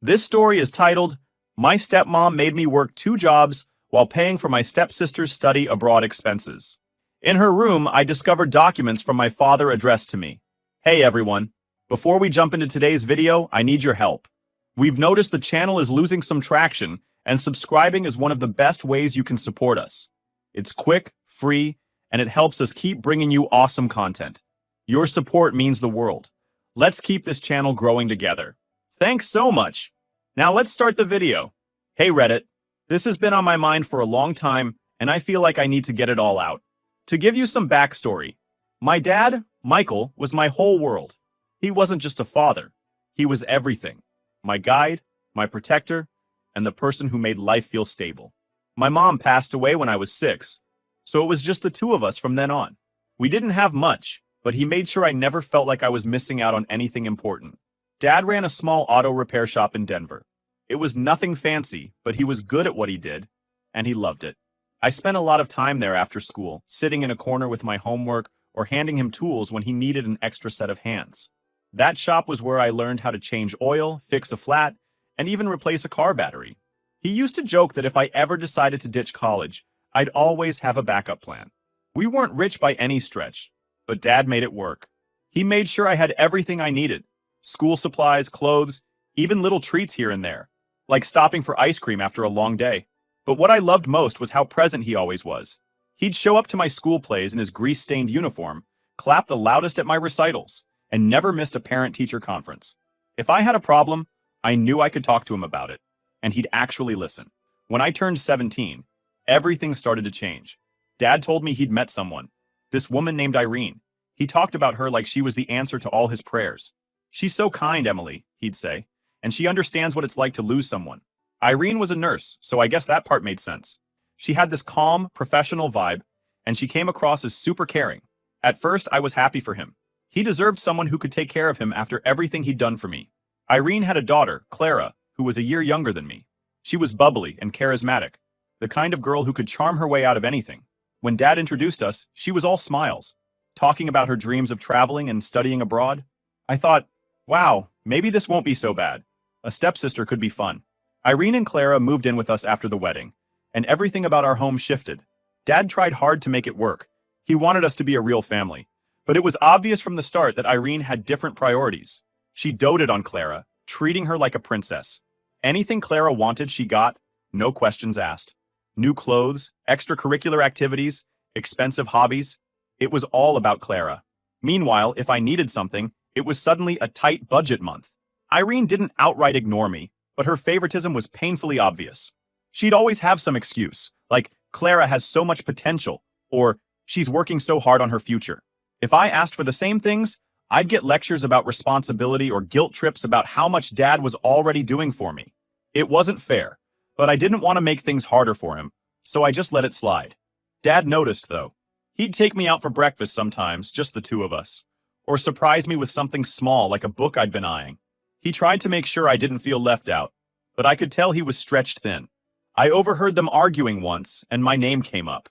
This story is titled, My Stepmom Made Me Work 2 Jobs While Paying for My Stepsister's Study Abroad Expenses. In her room, I discovered documents from my father addressed to me. Hey everyone, before we jump into today's video, I need your help. We've noticed the channel is losing some traction, and subscribing is one of the best ways you can support us. It's quick, free, and it helps us keep bringing you awesome content. Your support means the world. Let's keep this channel growing together. Thanks so much. Now let's start the video. Hey Reddit, this has been on my mind for a long time, and I feel like I need to get it all out. To give you some backstory, my dad, Michael, was my whole world. He wasn't just a father. He was everything. My guide, my protector, and the person who made life feel stable. My mom passed away when I was 6, so it was just the two of us from then on. We didn't have much, but he made sure I never felt like I was missing out on anything important. Dad ran a small auto repair shop in Denver. It was nothing fancy, but he was good at what he did, and he loved it. I spent a lot of time there after school, sitting in a corner with my homework or handing him tools when he needed an extra set of hands. That shop was where I learned how to change oil, fix a flat, and even replace a car battery. He used to joke that if I ever decided to ditch college, I'd always have a backup plan. We weren't rich by any stretch, but Dad made it work. He made sure I had everything I needed. School supplies, clothes, even little treats here and there, like stopping for ice cream after a long day. But what I loved most was how present he always was. He'd show up to my school plays in his grease-stained uniform, clap the loudest at my recitals, and never missed a parent-teacher conference. If I had a problem, I knew I could talk to him about it, and he'd actually listen. When I turned 17, everything started to change. Dad told me he'd met someone, this woman named Irene. He talked about her like she was the answer to all his prayers. She's so kind, Emily, he'd say, and she understands what it's like to lose someone. Irene was a nurse, so I guess that part made sense. She had this calm, professional vibe, and she came across as super caring. At first, I was happy for him. He deserved someone who could take care of him after everything he'd done for me. Irene had a daughter, Clara, who was a year younger than me. She was bubbly and charismatic, the kind of girl who could charm her way out of anything. When Dad introduced us, she was all smiles, talking about her dreams of traveling and studying abroad. I thought, wow, maybe this won't be so bad. A stepsister could be fun. Irene and Clara moved in with us after the wedding, and everything about our home shifted. Dad tried hard to make it work. He wanted us to be a real family. But it was obvious from the start that Irene had different priorities. She doted on Clara, treating her like a princess. Anything Clara wanted, she got, no questions asked. New clothes, extracurricular activities, expensive hobbies. It was all about Clara. Meanwhile, if I needed something, it was suddenly a tight budget month. Irene didn't outright ignore me, but her favoritism was painfully obvious. She'd always have some excuse, like, Clara has so much potential, or she's working so hard on her future. If I asked for the same things, I'd get lectures about responsibility or guilt trips about how much Dad was already doing for me. It wasn't fair, but I didn't want to make things harder for him, so I just let it slide. Dad noticed, though. He'd take me out for breakfast sometimes, just the two of us, or surprise me with something small like a book I'd been eyeing. He tried to make sure I didn't feel left out, but I could tell he was stretched thin. I overheard them arguing once, and my name came up.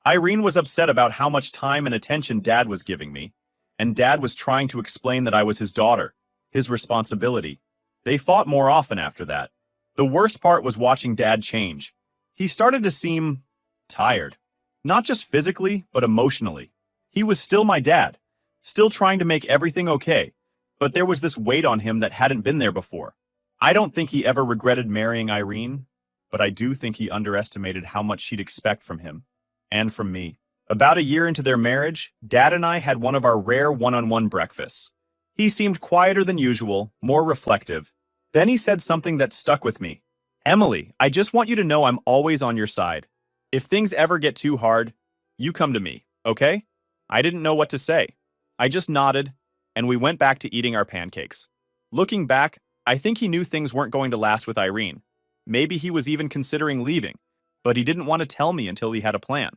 Irene was upset about how much time and attention Dad was giving me, and Dad was trying to explain that I was his daughter, his responsibility. They fought more often after that. The worst part was watching Dad change. He started to seem tired, not just physically, but emotionally. He was still my dad, still trying to make everything okay, but there was this weight on him that hadn't been there before. I don't think he ever regretted marrying Irene, but I do think he underestimated how much she'd expect from him, and from me. About a year into their marriage, Dad and I had one of our rare one-on-one breakfasts. He seemed quieter than usual, more reflective. Then he said something that stuck with me. Emily, I just want you to know I'm always on your side. If things ever get too hard, you come to me, okay? I didn't know what to say. I just nodded, and we went back to eating our pancakes. Looking back, I think he knew things weren't going to last with Irene. Maybe he was even considering leaving, but he didn't want to tell me until he had a plan.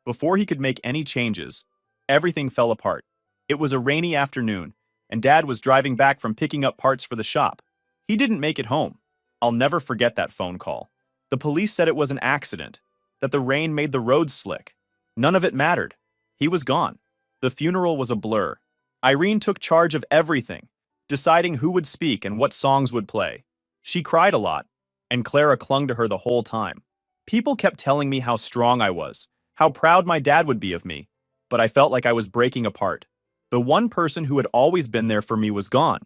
Before he could make any changes, everything fell apart. It was a rainy afternoon, and Dad was driving back from picking up parts for the shop. He didn't make it home. I'll never forget that phone call. The police said it was an accident, that the rain made the roads slick. None of it mattered. He was gone. The funeral was a blur. Irene took charge of everything, deciding who would speak and what songs would play. She cried a lot, and Clara clung to her the whole time. People kept telling me how strong I was, how proud my dad would be of me, but I felt like I was breaking apart. The one person who had always been there for me was gone,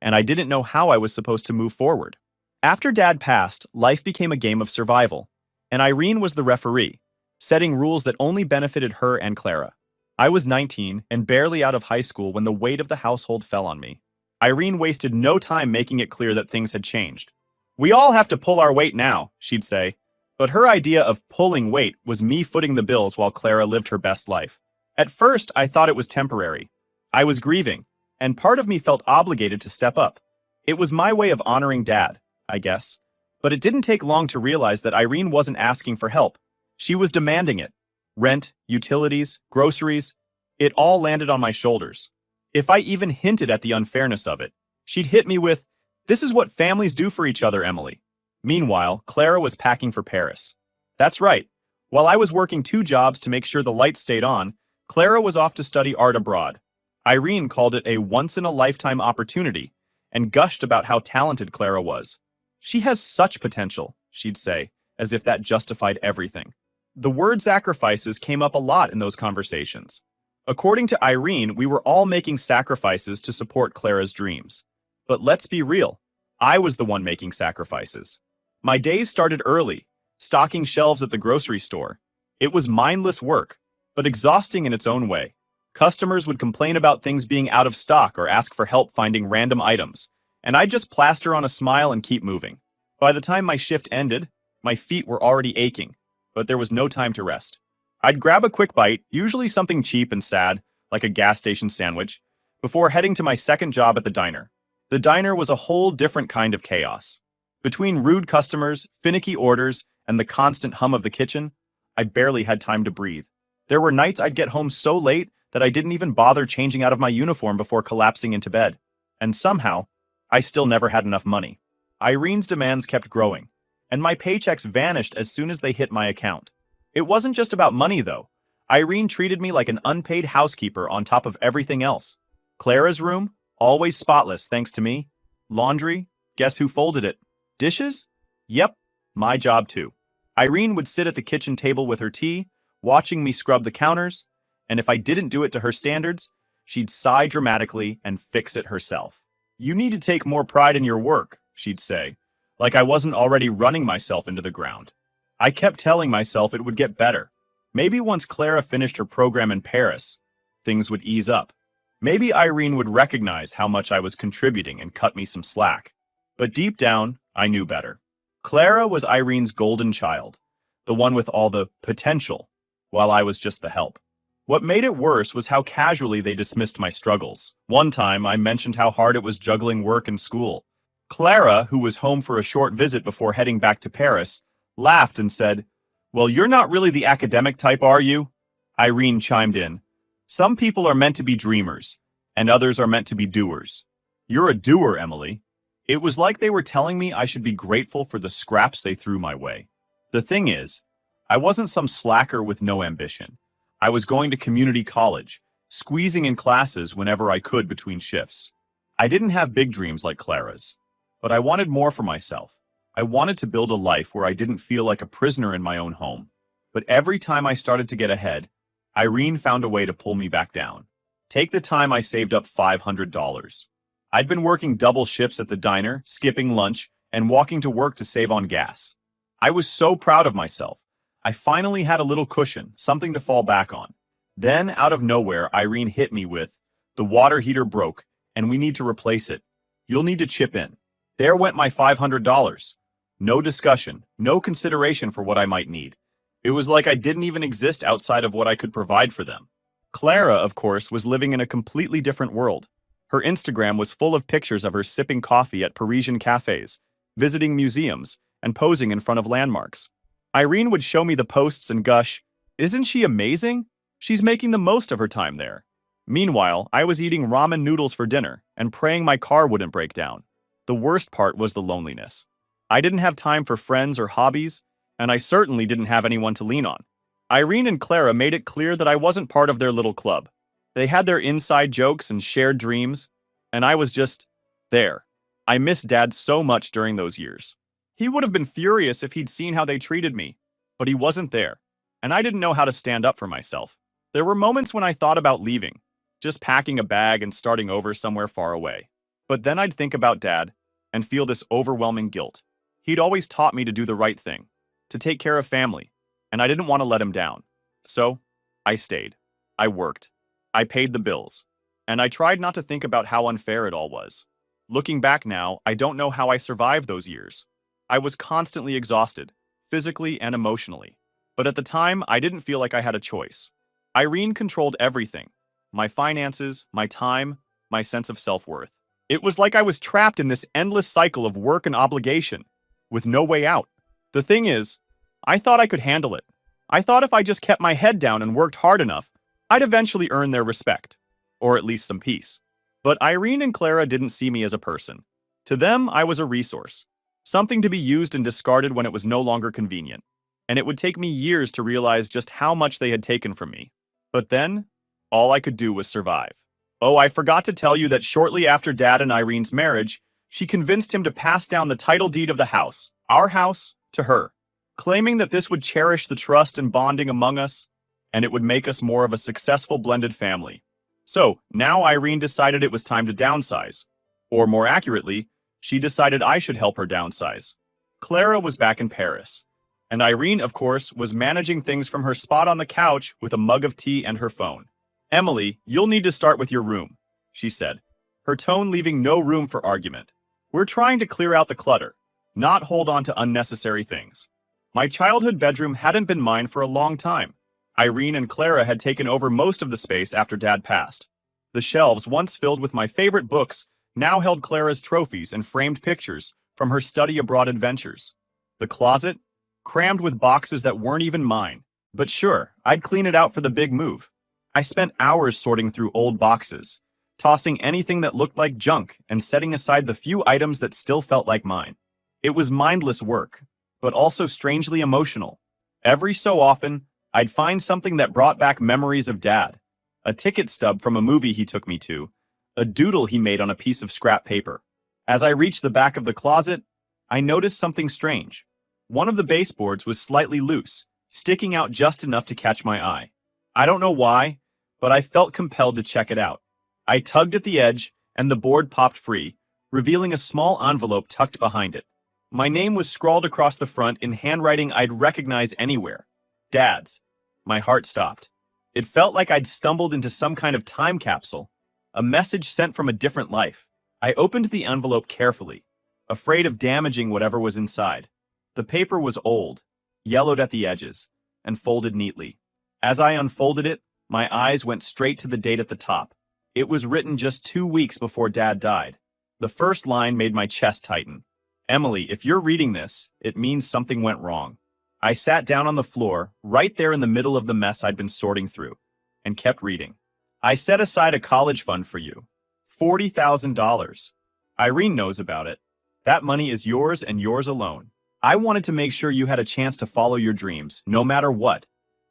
and I didn't know how I was supposed to move forward. After Dad passed, life became a game of survival, and Irene was the referee, setting rules that only benefited her and Clara. I was 19 and barely out of high school when the weight of the household fell on me. Irene wasted no time making it clear that things had changed. "We all have to pull our weight now," she'd say. But her idea of pulling weight was me footing the bills while Clara lived her best life. At first, I thought it was temporary. I was grieving, and part of me felt obligated to step up. It was my way of honoring Dad, I guess. But it didn't take long to realize that Irene wasn't asking for help. She was demanding it. Rent, utilities, groceries, it all landed on my shoulders. If I even hinted at the unfairness of it, she'd hit me with, "This is what families do for each other, Emily." Meanwhile, Clara was packing for Paris. That's right. While I was working 2 jobs to make sure the lights stayed on, Clara was off to study art abroad. Irene called it a once-in-a-lifetime opportunity and gushed about how talented Clara was. "She has such potential," she'd say, as if that justified everything. The word sacrifices came up a lot in those conversations. According to Irene, we were all making sacrifices to support Clara's dreams. But let's be real, I was the one making sacrifices. My days started early, stocking shelves at the grocery store. It was mindless work, but exhausting in its own way. Customers would complain about things being out of stock or ask for help finding random items, and I'd just plaster on a smile and keep moving. By the time my shift ended, my feet were already aching, but there was no time to rest. I'd grab a quick bite, usually something cheap and sad, like a gas station sandwich, before heading to my second job at the diner. The diner was a whole different kind of chaos. Between rude customers, finicky orders, and the constant hum of the kitchen, I barely had time to breathe. There were nights I'd get home so late that I didn't even bother changing out of my uniform before collapsing into bed. And somehow, I still never had enough money. Irene's demands kept growing, and my paychecks vanished as soon as they hit my account. It wasn't just about money, though. Irene treated me like an unpaid housekeeper on top of everything else. Clara's room, always spotless thanks to me. Laundry, guess who folded it? Dishes? Yep, my job too. Irene would sit at the kitchen table with her tea, watching me scrub the counters, and if I didn't do it to her standards, she'd sigh dramatically and fix it herself. "You need to take more pride in your work," she'd say, like I wasn't already running myself into the ground. I kept telling myself it would get better. Maybe once Clara finished her program in Paris, things would ease up. Maybe Irene would recognize how much I was contributing and cut me some slack. But deep down, I knew better. Clara was Irene's golden child, the one with all the potential, while I was just the help. What made it worse was how casually they dismissed my struggles. One time, I mentioned how hard it was juggling work and school. Clara, who was home for a short visit before heading back to Paris, laughed and said, "Well, you're not really the academic type, are you?" Irene chimed in, "Some people are meant to be dreamers, and others are meant to be doers. You're a doer, Emily." It was like they were telling me I should be grateful for the scraps they threw my way. The thing is, I wasn't some slacker with no ambition. I was going to community college, squeezing in classes whenever I could between shifts. I didn't have big dreams like Clara's, but I wanted more for myself. I wanted to build a life where I didn't feel like a prisoner in my own home. But every time I started to get ahead, Irene found a way to pull me back down. Take the time I saved up $500. I'd been working double shifts at the diner, skipping lunch, and walking to work to save on gas. I was so proud of myself. I finally had a little cushion, something to fall back on. Then, out of nowhere, Irene hit me with, "The water heater broke, and we need to replace it. You'll need to chip in." There went my $500. No discussion, no consideration for what I might need. It was like I didn't even exist outside of what I could provide for them. Clara, of course, was living in a completely different world. Her Instagram was full of pictures of her sipping coffee at Parisian cafes, visiting museums, and posing in front of landmarks. Irene would show me the posts and gush, "Isn't she amazing? She's making the most of her time there." Meanwhile, I was eating ramen noodles for dinner and praying my car wouldn't break down. The worst part was the loneliness. I didn't have time for friends or hobbies, and I certainly didn't have anyone to lean on. Irene and Clara made it clear that I wasn't part of their little club. They had their inside jokes and shared dreams, and I was just there. I missed Dad so much during those years. He would have been furious if he'd seen how they treated me, but he wasn't there, and I didn't know how to stand up for myself. There were moments when I thought about leaving, just packing a bag and starting over somewhere far away. But then I'd think about Dad and feel this overwhelming guilt. He'd always taught me to do the right thing, to take care of family, and I didn't want to let him down. So, I stayed. I worked. I paid the bills. And I tried not to think about how unfair it all was. Looking back now, I don't know how I survived those years. I was constantly exhausted, physically and emotionally. But at the time, I didn't feel like I had a choice. Irene controlled everything. My finances, my time, my sense of self-worth. It was like I was trapped in this endless cycle of work and obligation, with no way out. The thing is, I thought I could handle it. I thought if I just kept my head down and worked hard enough, I'd eventually earn their respect, or at least some peace. But Irene and Clara didn't see me as a person. To them, I was a resource, something to be used and discarded when it was no longer convenient. And it would take me years to realize just how much they had taken from me. But then, all I could do was survive. Oh, I forgot to tell you that shortly after Dad and Irene's marriage, she convinced him to pass down the title deed of the house, our house, to her, claiming that this would cherish the trust and bonding among us, and it would make us more of a successful blended family. So, now Irene decided it was time to downsize. Or more accurately, she decided I should help her downsize. Clara was back in Paris, and Irene, of course, was managing things from her spot on the couch with a mug of tea and her phone. "Emily, you'll need to start with your room," she said, her tone leaving no room for argument. "We're trying to clear out the clutter, not hold on to unnecessary things." My childhood bedroom hadn't been mine for a long time. Irene and Clara had taken over most of the space after Dad passed. The shelves, once filled with my favorite books, now held Clara's trophies and framed pictures from her study abroad adventures. The closet, crammed with boxes that weren't even mine. But sure, I'd clean it out for the big move. I spent hours sorting through old boxes, tossing anything that looked like junk and setting aside the few items that still felt like mine. It was mindless work, but also strangely emotional. Every so often, I'd find something that brought back memories of Dad. A ticket stub from a movie he took me to, a doodle he made on a piece of scrap paper. As I reached the back of the closet, I noticed something strange. One of the baseboards was slightly loose, sticking out just enough to catch my eye. I don't know why, but I felt compelled to check it out. I tugged at the edge, and the board popped free, revealing a small envelope tucked behind it. My name was scrawled across the front in handwriting I'd recognize anywhere. Dad's. My heart stopped. It felt like I'd stumbled into some kind of time capsule, a message sent from a different life. I opened the envelope carefully, afraid of damaging whatever was inside. The paper was old, yellowed at the edges, and folded neatly. As I unfolded it, my eyes went straight to the date at the top. It was written just 2 weeks before Dad died. The first line made my chest tighten. "Emily, if you're reading this, it means something went wrong." I sat down on the floor, right there in the middle of the mess I'd been sorting through, and kept reading. "I set aside a college fund for you. $40,000. Irene knows about it. That money is yours and yours alone. I wanted to make sure you had a chance to follow your dreams, no matter what.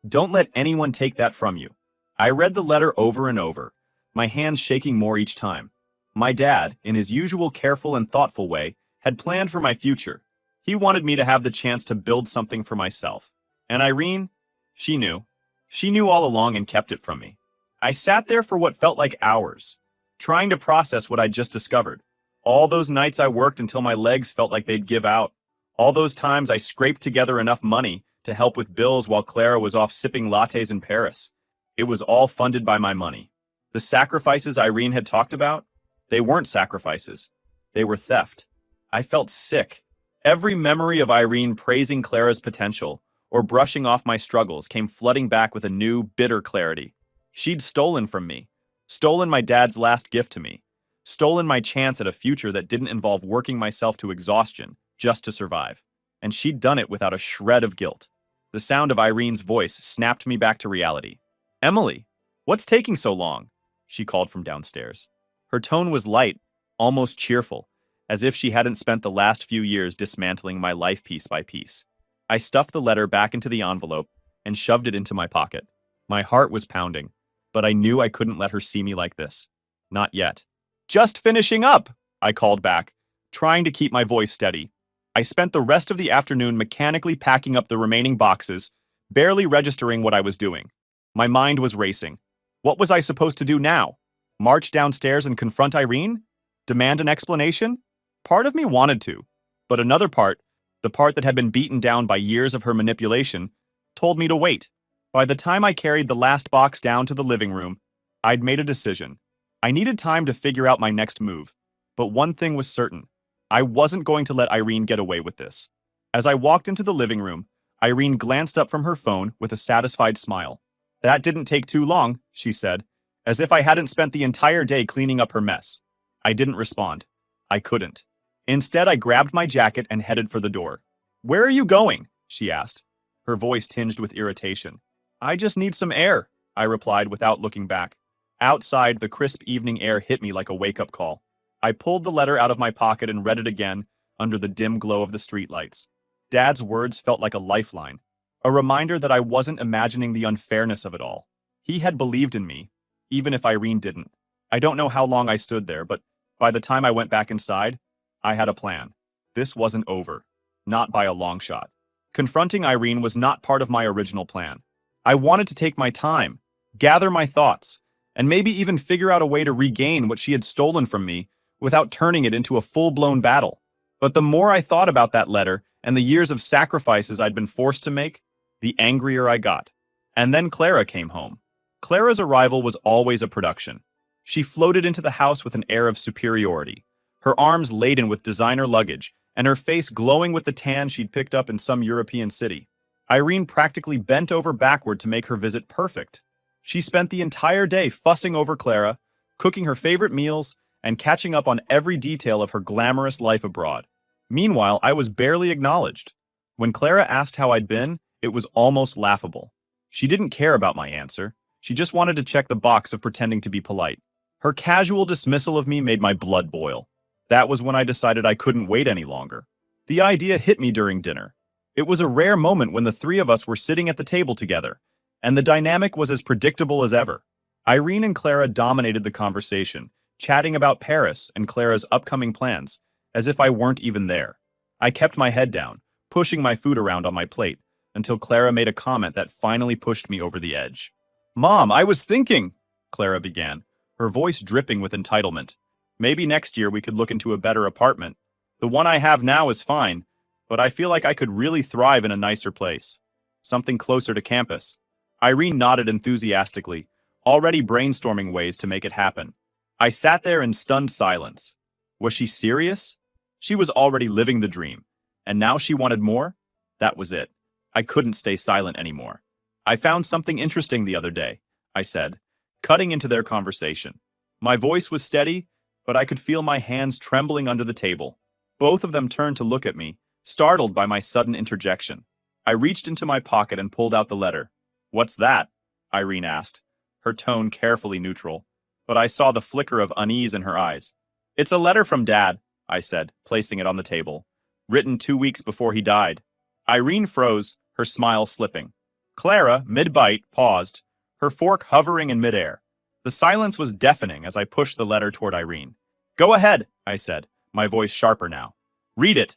Don't let anyone take that from you." I read the letter over and over, my hands shaking more each time. My dad, in his usual careful and thoughtful way, had planned for my future. He wanted me to have the chance to build something for myself. And Irene, she knew. She knew all along and kept it from me. I sat there for what felt like hours, trying to process what I'd just discovered. All those nights I worked until my legs felt like they'd give out. All those times I scraped together enough money to help with bills while Clara was off sipping lattes in Paris. It was all funded by my money. The sacrifices Irene had talked about, they weren't sacrifices. They were theft. I felt sick. Every memory of Irene praising Clara's potential or brushing off my struggles came flooding back with a new, bitter clarity. She'd stolen from me, stolen my dad's last gift to me, stolen my chance at a future that didn't involve working myself to exhaustion just to survive. And she'd done it without a shred of guilt. The sound of Irene's voice snapped me back to reality. "Emily, what's taking so long?" she called from downstairs. Her tone was light, almost cheerful, as if she hadn't spent the last few years dismantling my life piece by piece. I stuffed the letter back into the envelope and shoved it into my pocket. My heart was pounding, but I knew I couldn't let her see me like this. Not yet. "Just finishing up," I called back, trying to keep my voice steady. I spent the rest of the afternoon mechanically packing up the remaining boxes, barely registering what I was doing. My mind was racing. What was I supposed to do now? March downstairs and confront Irene? Demand an explanation? Part of me wanted to, but another part, the part that had been beaten down by years of her manipulation, told me to wait. By the time I carried the last box down to the living room, I'd made a decision. I needed time to figure out my next move, but one thing was certain. I wasn't going to let Irene get away with this. As I walked into the living room, Irene glanced up from her phone with a satisfied smile. "That didn't take too long," she said, as if I hadn't spent the entire day cleaning up her mess. I didn't respond. I couldn't. Instead, I grabbed my jacket and headed for the door. "Where are you going?" she asked, her voice tinged with irritation. "I just need some air," I replied without looking back. Outside, the crisp evening air hit me like a wake-up call. I pulled the letter out of my pocket and read it again under the dim glow of the streetlights. Dad's words felt like a lifeline, a reminder that I wasn't imagining the unfairness of it all. He had believed in me, even if Irene didn't. I don't know how long I stood there, but by the time I went back inside, I had a plan. This wasn't over. Not by a long shot. Confronting Irene was not part of my original plan. I wanted to take my time, gather my thoughts, and maybe even figure out a way to regain what she had stolen from me without turning it into a full-blown battle. But the more I thought about that letter and the years of sacrifices I'd been forced to make, the angrier I got. And then Clara came home. Clara's arrival was always a production. She floated into the house with an air of superiority, her arms laden with designer luggage, and her face glowing with the tan she'd picked up in some European city. Irene practically bent over backward to make her visit perfect. She spent the entire day fussing over Clara, cooking her favorite meals, and catching up on every detail of her glamorous life abroad. Meanwhile, I was barely acknowledged. When Clara asked how I'd been, it was almost laughable. She didn't care about my answer. She just wanted to check the box of pretending to be polite. Her casual dismissal of me made my blood boil. That was when I decided I couldn't wait any longer. The idea hit me during dinner. It was a rare moment when the three of us were sitting at the table together, and the dynamic was as predictable as ever. Irene and Clara dominated the conversation, chatting about Paris and Clara's upcoming plans, as if I weren't even there. I kept my head down, pushing my food around on my plate, until Clara made a comment that finally pushed me over the edge. "Mom, I was thinking," Clara began, her voice dripping with entitlement. "Maybe next year we could look into a better apartment. The one I have now is fine, but I feel like I could really thrive in a nicer place. Something closer to campus." Irene nodded enthusiastically, already brainstorming ways to make it happen. I sat there in stunned silence. Was she serious? She was already living the dream, and now she wanted more? That was it. I couldn't stay silent anymore. "I found something interesting the other day," I said, cutting into their conversation. My voice was steady, but I could feel my hands trembling under the table. Both of them turned to look at me, startled by my sudden interjection. I reached into my pocket and pulled out the letter. "What's that?" Irene asked, her tone carefully neutral, but I saw the flicker of unease in her eyes. "It's a letter from Dad," I said, placing it on the table. "Written 2 weeks before he died." Irene froze, her smile slipping. Clara, mid-bite, paused, her fork hovering in midair. The silence was deafening as I pushed the letter toward Irene. "Go ahead," I said, my voice sharper now. "Read it."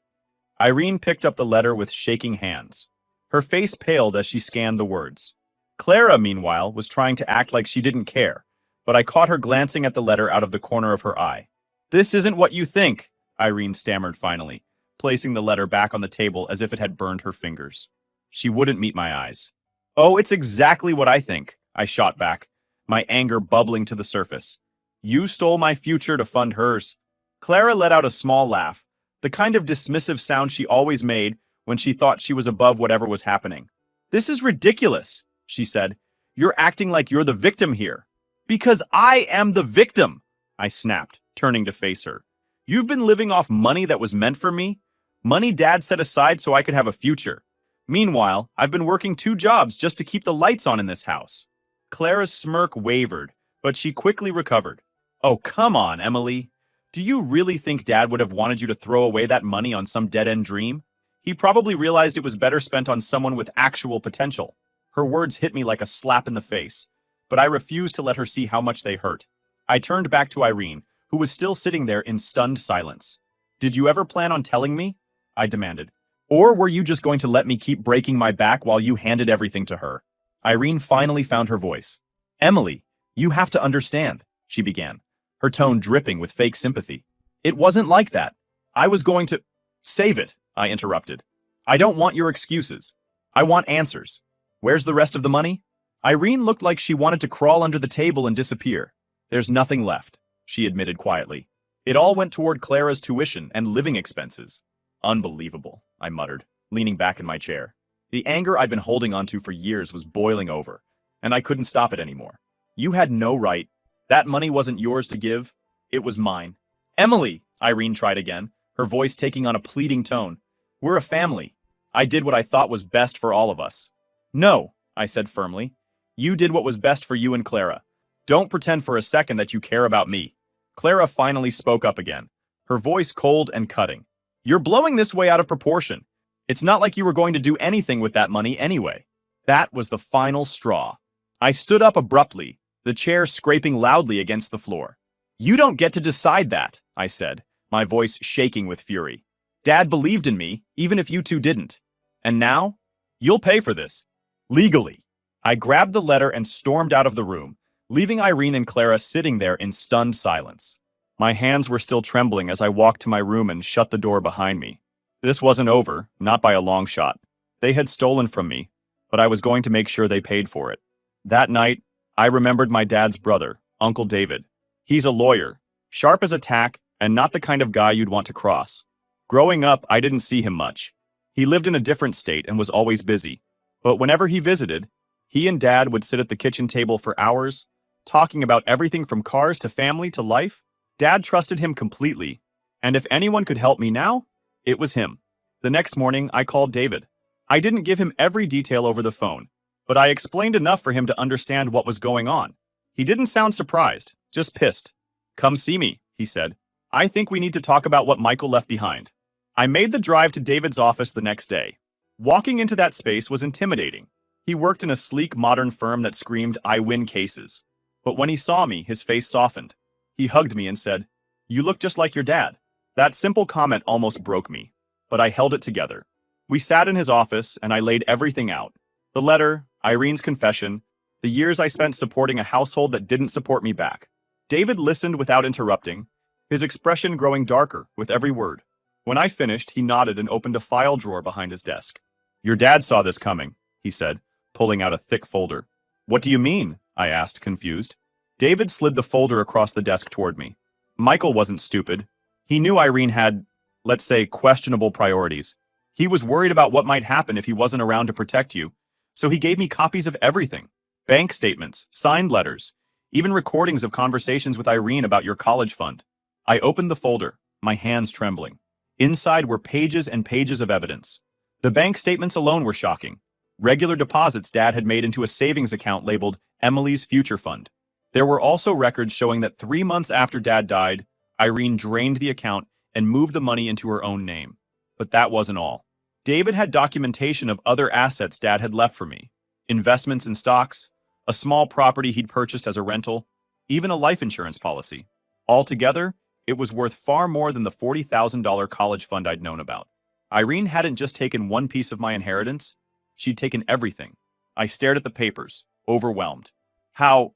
Irene picked up the letter with shaking hands. Her face paled as she scanned the words. Clara, meanwhile, was trying to act like she didn't care, but I caught her glancing at the letter out of the corner of her eye. "This isn't what you think," Irene stammered finally, placing the letter back on the table as if it had burned her fingers. She wouldn't meet my eyes. "Oh, it's exactly what I think," I shot back, my anger bubbling to the surface. "You stole my future to fund hers." Clara let out a small laugh, the kind of dismissive sound she always made when she thought she was above whatever was happening. "This is ridiculous," she said. "You're acting like you're the victim here." "Because I am the victim," I snapped, turning to face her. "You've been living off money that was meant for me, money Dad set aside so I could have a future. Meanwhile, I've been working 2 jobs just to keep the lights on in this house." Clara's smirk wavered, but she quickly recovered. "Oh, come on, Emily. Do you really think Dad would have wanted you to throw away that money on some dead-end dream? He probably realized it was better spent on someone with actual potential." Her words hit me like a slap in the face, but I refused to let her see how much they hurt. I turned back to Irene, who was still sitting there in stunned silence. Did you ever plan on telling me? I demanded. Or were you just going to let me keep breaking my back while you handed everything to her? Irene finally found her voice. Emily, you have to understand, she began, her tone dripping with fake sympathy. It wasn't like that. I was going to... Save it, I interrupted. I don't want your excuses. I want answers. Where's the rest of the money? Irene looked like she wanted to crawl under the table and disappear. There's nothing left, she admitted quietly. It all went toward Clara's tuition and living expenses. Unbelievable, I muttered, leaning back in my chair. The anger I'd been holding onto for years was boiling over, and I couldn't stop it anymore. You had no right. That money wasn't yours to give. It was mine. Emily, Irene tried again, her voice taking on a pleading tone. We're a family. I did what I thought was best for all of us. No, I said firmly. You did what was best for you and Clara. Don't pretend for a second that you care about me. Clara finally spoke up again, her voice cold and cutting. You're blowing this way out of proportion. It's not like you were going to do anything with that money anyway. That was the final straw. I stood up abruptly, the chair scraping loudly against the floor. You don't get to decide that, I said, my voice shaking with fury. Dad believed in me, even if you two didn't. And now? You'll pay for this. Legally. I grabbed the letter and stormed out of the room, leaving Irene and Clara sitting there in stunned silence. My hands were still trembling as I walked to my room and shut the door behind me. This wasn't over, not by a long shot. They had stolen from me, but I was going to make sure they paid for it. That night, I remembered my dad's brother, Uncle David. He's a lawyer, sharp as a tack, and not the kind of guy you'd want to cross. Growing up, I didn't see him much. He lived in a different state and was always busy. But whenever he visited, he and Dad would sit at the kitchen table for hours, talking about everything from cars to family to life. Dad trusted him completely, and if anyone could help me now, it was him. The next morning, I called David. I didn't give him every detail over the phone, but I explained enough for him to understand what was going on. He didn't sound surprised, just pissed. Come see me, he said. I think we need to talk about what Michael left behind. I made the drive to David's office the next day. Walking into that space was intimidating. He worked in a sleek, modern firm that screamed, I win cases. But when he saw me, his face softened. He hugged me and said, You look just like your dad. That simple comment almost broke me, but I held it together. We sat in his office, and I laid everything out. The letter, Irene's confession, the years I spent supporting a household that didn't support me back. David listened without interrupting, his expression growing darker with every word. When I finished, he nodded and opened a file drawer behind his desk. Your dad saw this coming, he said, pulling out a thick folder. What do you mean? I asked, confused. David slid the folder across the desk toward me. Michael wasn't stupid. He knew Irene had, let's say, questionable priorities. He was worried about what might happen if he wasn't around to protect you, so he gave me copies of everything. Bank statements, signed letters, even recordings of conversations with Irene about your college fund. I opened the folder, my hands trembling. Inside were pages and pages of evidence. The bank statements alone were shocking. Regular deposits Dad had made into a savings account labeled Emily's Future Fund. There were also records showing that 3 months after Dad died, Irene drained the account and moved the money into her own name. But that wasn't all. David had documentation of other assets Dad had left for me. Investments in stocks, a small property he'd purchased as a rental, even a life insurance policy. Altogether, it was worth far more than the $40,000 college fund I'd known about. Irene hadn't just taken one piece of my inheritance, she'd taken everything. I stared at the papers, overwhelmed. How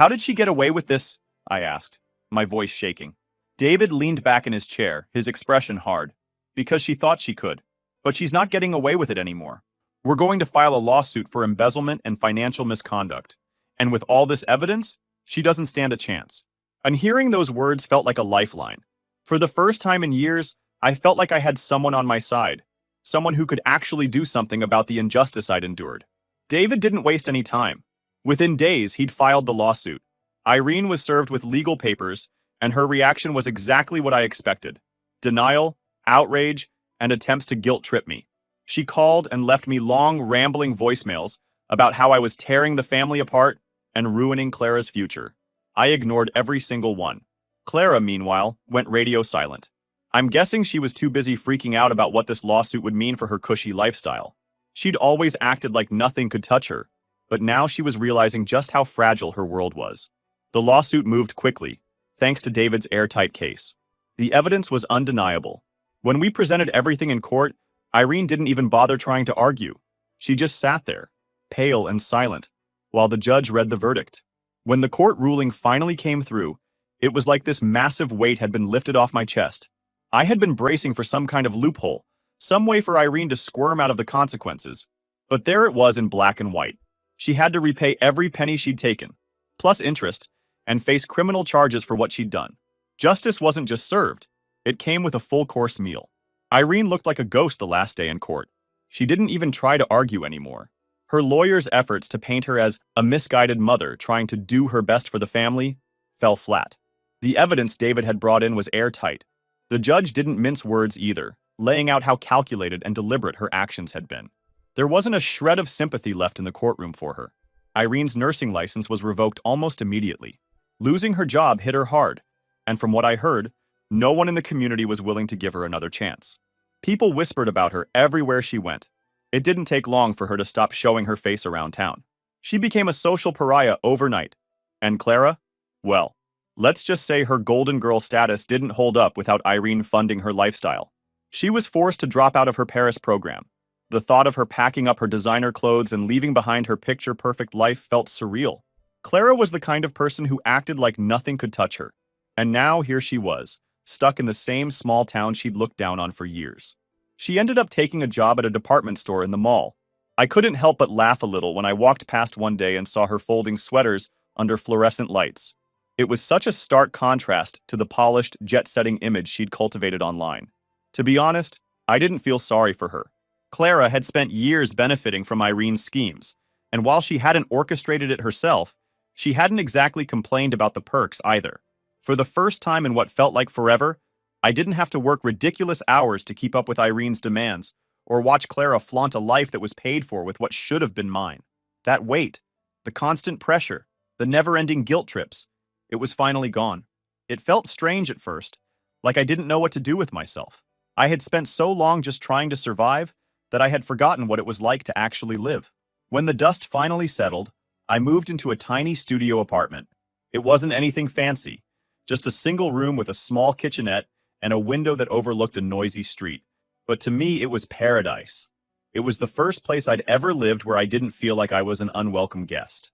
did she get away with this? I asked, my voice shaking. David leaned back in his chair, his expression hard. Because she thought she could. But she's not getting away with it anymore. We're going to file a lawsuit for embezzlement and financial misconduct. And with all this evidence, she doesn't stand a chance. And hearing those words felt like a lifeline. For the first time in years, I felt like I had someone on my side. Someone who could actually do something about the injustice I'd endured. David didn't waste any time. Within days, he'd filed the lawsuit. Irene was served with legal papers, and her reaction was exactly what I expected. Denial, outrage, and attempts to guilt-trip me. She called and left me long, rambling voicemails about how I was tearing the family apart and ruining Clara's future. I ignored every single one. Clara, meanwhile, went radio silent. I'm guessing she was too busy freaking out about what this lawsuit would mean for her cushy lifestyle. She'd always acted like nothing could touch her, but now she was realizing just how fragile her world was. The lawsuit moved quickly, thanks to David's airtight case. The evidence was undeniable. When we presented everything in court, Irene didn't even bother trying to argue. She just sat there, pale and silent, while the judge read the verdict. When the court ruling finally came through, it was like this massive weight had been lifted off my chest. I had been bracing for some kind of loophole, some way for Irene to squirm out of the consequences. But there it was in black and white. She had to repay every penny she'd taken, plus interest, and face criminal charges for what she'd done. Justice wasn't just served, it came with a full-course meal. Irene looked like a ghost the last day in court. She didn't even try to argue anymore. Her lawyer's efforts to paint her as a misguided mother trying to do her best for the family fell flat. The evidence David had brought in was airtight. The judge didn't mince words either, laying out how calculated and deliberate her actions had been. There wasn't a shred of sympathy left in the courtroom for her. Irene's nursing license was revoked almost immediately. Losing her job hit her hard, and from what I heard, no one in the community was willing to give her another chance. People whispered about her everywhere she went. It didn't take long for her to stop showing her face around town. She became a social pariah overnight. And Clara? Well, let's just say her golden girl status didn't hold up without Irene funding her lifestyle. She was forced to drop out of her Paris program. The thought of her packing up her designer clothes and leaving behind her picture-perfect life felt surreal. Clara was the kind of person who acted like nothing could touch her. And now here she was, stuck in the same small town she'd looked down on for years. She ended up taking a job at a department store in the mall. I couldn't help but laugh a little when I walked past one day and saw her folding sweaters under fluorescent lights. It was such a stark contrast to the polished, jet-setting image she'd cultivated online. To be honest, I didn't feel sorry for her. Clara had spent years benefiting from Irene's schemes, and while she hadn't orchestrated it herself, she hadn't exactly complained about the perks either. For the first time in what felt like forever, I didn't have to work ridiculous hours to keep up with Irene's demands, or watch Clara flaunt a life that was paid for with what should have been mine. That weight, the constant pressure, the never-ending guilt trips, it was finally gone. It felt strange at first, like I didn't know what to do with myself. I had spent so long just trying to survive that I had forgotten what it was like to actually live. When the dust finally settled, I moved into a tiny studio apartment. It wasn't anything fancy, just a single room with a small kitchenette and a window that overlooked a noisy street. But to me, it was paradise. It was the first place I'd ever lived where I didn't feel like I was an unwelcome guest.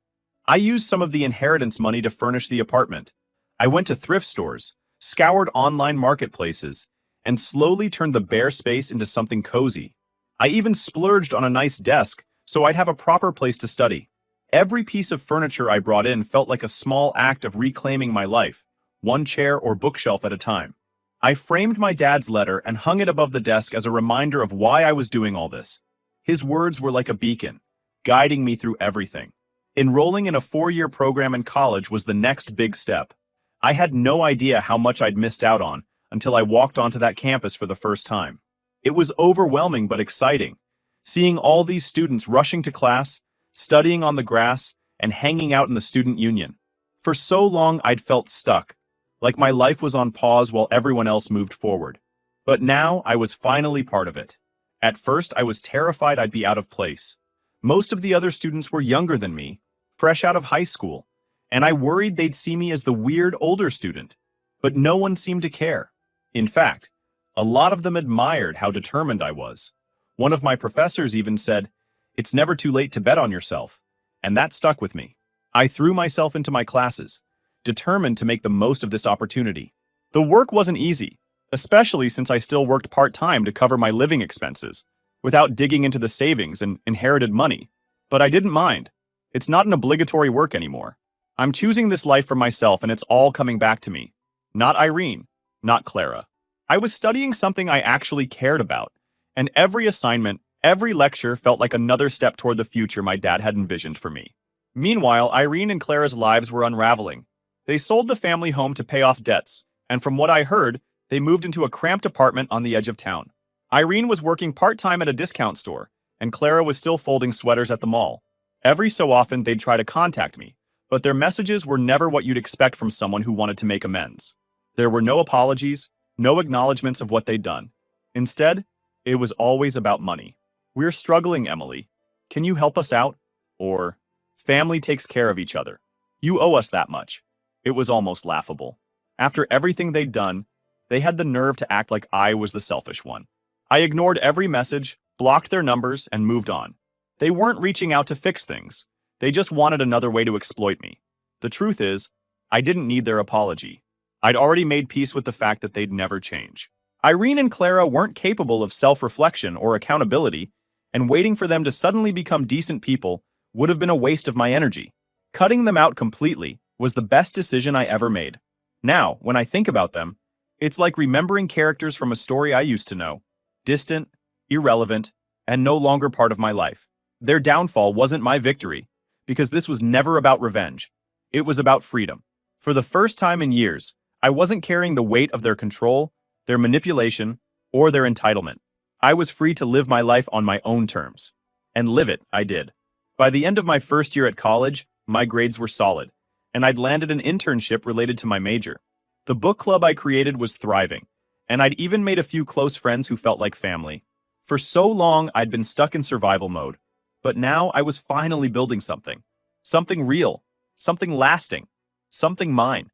I used some of the inheritance money to furnish the apartment. I went to thrift stores, scoured online marketplaces, and slowly turned the bare space into something cozy. I even splurged on a nice desk so I'd have a proper place to study. Every piece of furniture I brought in felt like a small act of reclaiming my life, one chair or bookshelf at a time. I framed my dad's letter and hung it above the desk as a reminder of why I was doing all this. His words were like a beacon, guiding me through everything. Enrolling in a 4-year program in college was the next big step. I had no idea how much I'd missed out on until I walked onto that campus for the first time. It was overwhelming but exciting, seeing all these students rushing to class, studying on the grass, and hanging out in the student union. For so long, I'd felt stuck, like my life was on pause while everyone else moved forward. But now, I was finally part of it. At first, I was terrified I'd be out of place. Most of the other students were younger than me, fresh out of high school, and I worried they'd see me as the weird older student. But no one seemed to care. In fact, a lot of them admired how determined I was. One of my professors even said, "It's never too late to bet on yourself," and that stuck with me. I threw myself into my classes, determined to make the most of this opportunity. The work wasn't easy, especially since I still worked part-time to cover my living expenses, without digging into the savings and inherited money. But I didn't mind. It's not an obligatory work anymore. I'm choosing this life for myself, and it's all coming back to me. Not Irene, not Clara. I was studying something I actually cared about, and every assignment, every lecture felt like another step toward the future my dad had envisioned for me. Meanwhile, Irene and Clara's lives were unraveling. They sold the family home to pay off debts, and from what I heard, they moved into a cramped apartment on the edge of town. Irene was working part-time at a discount store, and Clara was still folding sweaters at the mall. Every so often, they'd try to contact me, but their messages were never what you'd expect from someone who wanted to make amends. There were no apologies, no acknowledgments of what they'd done. Instead, it was always about money. "We're struggling, Emily. Can you help us out?" Or, "Family takes care of each other. You owe us that much." It was almost laughable. After everything they'd done, They had the nerve to act like I was the selfish one. I ignored every message, blocked their numbers, and moved on. They weren't reaching out to fix things. They just wanted another way to exploit me. The truth is, I didn't need their apology. I'd already made peace with the fact that they'd never change. Irene and Clara weren't capable of self-reflection or accountability, and waiting for them to suddenly become decent people would have been a waste of my energy. Cutting them out completely was the best decision I ever made. Now, when I think about them, it's like remembering characters from a story I used to know. Distant, irrelevant, and no longer part of my life. Their downfall wasn't my victory, because this was never about revenge. It was about freedom. For the first time in years, I wasn't carrying the weight of their control, their manipulation, or their entitlement. I was free to live my life on my own terms. And live it, I did. By the end of my first year at college, my grades were solid, and I'd landed an internship related to my major. The book club I created was thriving, and I'd even made a few close friends who felt like family. For so long, I'd been stuck in survival mode, but now I was finally building something. Something real, something lasting, something mine.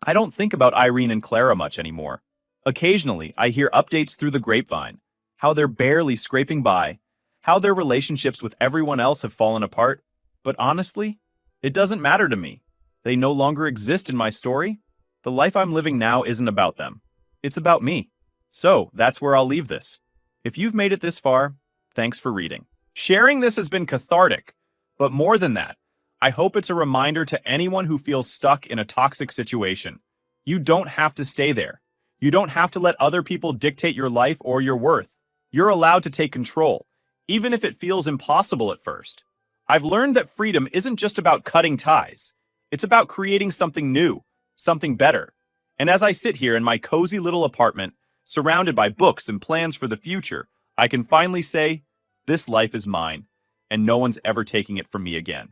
I don't think about Irene and Clara much anymore. Occasionally, I hear updates through the grapevine, how they're barely scraping by, how their relationships with everyone else have fallen apart, but honestly, it doesn't matter to me. They no longer exist in my story. The life I'm living now isn't about them. It's about me. So, that's where I'll leave this. If you've made it this far, thanks for reading. Sharing this has been cathartic, but more than that, I hope it's a reminder to anyone who feels stuck in a toxic situation. You don't have to stay there. You don't have to let other people dictate your life or your worth. You're allowed to take control, even if it feels impossible at first. I've learned that freedom isn't just about cutting ties. It's about creating something new, something better. And as I sit here in my cozy little apartment, surrounded by books and plans for the future, I can finally say, this life is mine, and no one's ever taking it from me again.